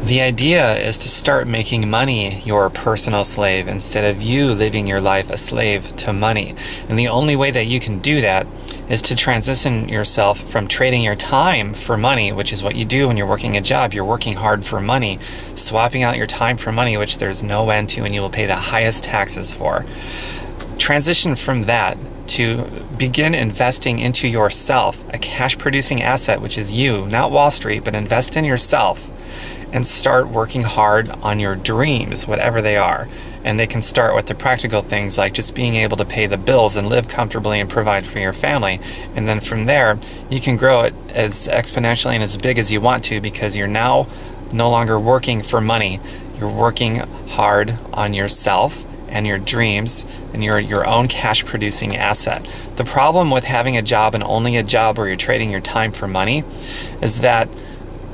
The idea is to start making money your personal slave instead of you living your life a slave to money. And the only way that you can do that is to transition yourself from trading your time for money, which is what you do when you're working a job. You're working hard for money, swapping out your time for money, which there's no end to and you will pay the highest taxes for. Transition from that to begin investing into yourself, a cash producing asset, which is you, not Wall Street, but invest in yourself. And start working hard on your dreams, whatever they are. And they can start with the practical things like just being able to pay the bills and live comfortably and provide for your family. And then from there, you can grow it as exponentially and as big as you want to, because you're now no longer working for money. You're working hard on yourself and your dreams and your own cash producing asset. The problem with having a job and only a job where you're trading your time for money is that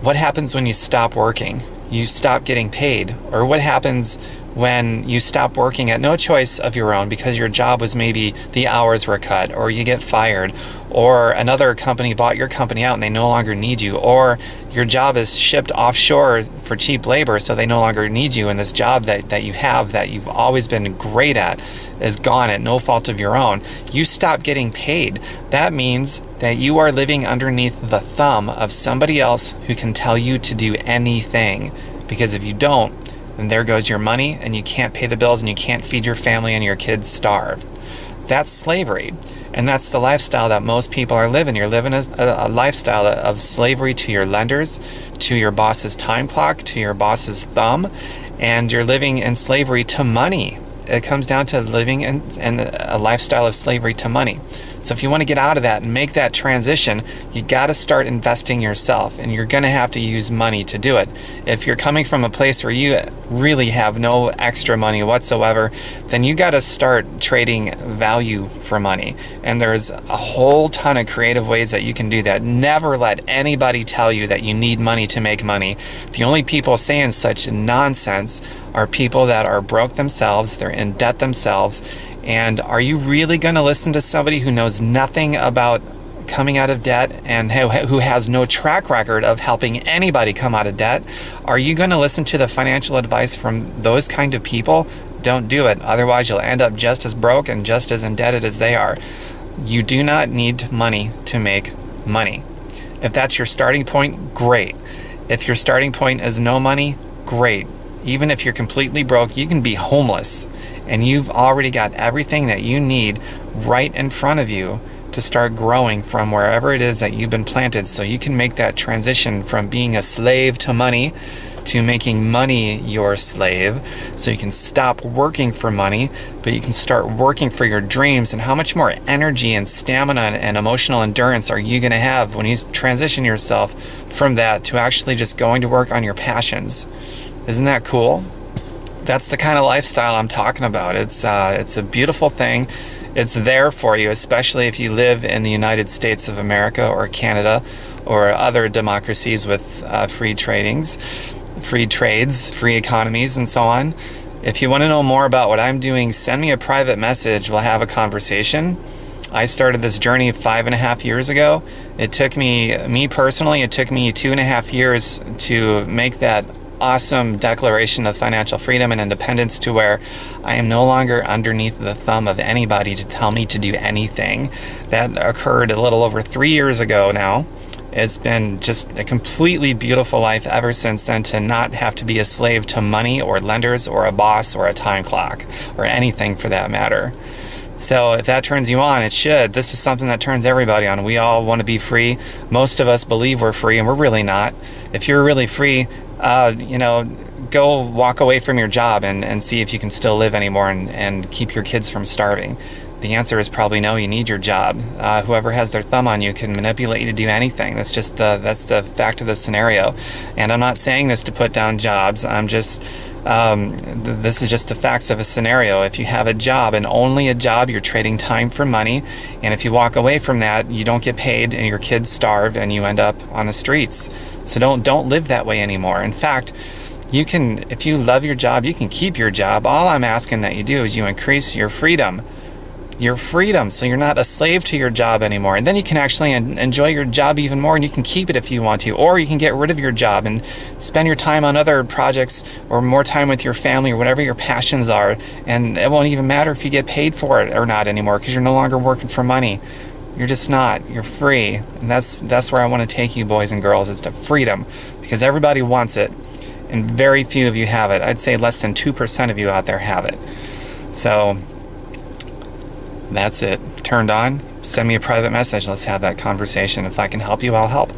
what happens when you stop working? You stop getting paid. Or what happens when you stop working at no choice of your own because your job was maybe the hours were cut, or you get fired, or another company bought your company out and they no longer need you, or your job is shipped offshore for cheap labor so they no longer need you, and this job that you have that you've always been great at is gone at no fault of your own. You stop getting paid. That means that you are living underneath the thumb of somebody else who can tell you to do anything. Because if you don't, then there goes your money and you can't pay the bills and you can't feed your family and your kids starve. That's slavery. And that's the lifestyle that most people are living. You're living a lifestyle of slavery to your lenders, to your boss's time clock, to your boss's thumb, and you're living in slavery to money. It comes down to living in a lifestyle of slavery to money. So if you want to get out of that and make that transition, you got to start investing yourself, and you're going to have to use money to do it. If you're coming from a place where you really have no extra money whatsoever, then you got to start trading value for money. And there's a whole ton of creative ways that you can do that. Never let anybody tell you that you need money to make money. The only people saying such nonsense are people that are broke themselves, they're in debt themselves. And are you really going to listen to somebody who knows nothing about coming out of debt and who has no track record of helping anybody come out of debt? Are you going to listen to the financial advice from those kind of people? Don't do it. Otherwise, you'll end up just as broke and just as indebted as they are. You do not need money to make money. If that's your starting point, great. If your starting point is no money, great. Even if you're completely broke, you can be homeless. And you've already got everything that you need right in front of you to start growing from wherever it is that you've been planted. So you can make that transition from being a slave to money to making money your slave. So you can stop working for money, but you can start working for your dreams. And how much more energy and stamina and emotional endurance are you going to have when you transition yourself from that to actually just going to work on your passions? Isn't that cool? That's the kind of lifestyle I'm talking about. It's a beautiful thing. It's there for you, especially if you live in the United States of America or Canada or other democracies with free trades, free economies, and so on. If you want to know more about what I'm doing, send me a private message. We'll have a conversation. I started this journey 5.5 years ago. It took me personally, it took me 2.5 years to make that awesome declaration of financial freedom and independence to where I am no longer underneath the thumb of anybody to tell me to do anything. That occurred a little over 3 years ago now. It's been just a completely beautiful life ever since then, to not have to be a slave to money or lenders or a boss or a time clock or anything for that matter. So if that turns you on, it should. This is something that turns everybody on. We all want to be free. Most of us believe we're free, and we're really not. If you're really free, go walk away from your job and see if you can still live anymore and keep your kids from starving. The answer is probably no. You need your job. Whoever has their thumb on you can manipulate you to do anything. That's the fact of the scenario. And I'm not saying this to put down jobs. This is just the facts of a scenario. If you have a job and only a job, you're trading time for money. And if you walk away from that, you don't get paid and your kids starve and you end up on the streets. So don't live that way anymore. In fact, if you love your job, you can keep your job. All I'm asking that you do is you increase your freedom. your freedom, so you're not a slave to your job anymore. And then you can actually enjoy your job even more, and you can keep it if you want to, or you can get rid of your job and spend your time on other projects or more time with your family or whatever your passions are, and it won't even matter if you get paid for it or not anymore, because you're no longer working for money. You're just not. You're free. And that's where I want to take you, boys and girls, is to freedom, because everybody wants it and very few of you have it. I'd say less than 2% of you out there have it. So that's it. Turned on? Send me a private message. Let's have that conversation. If I can help you, I'll help.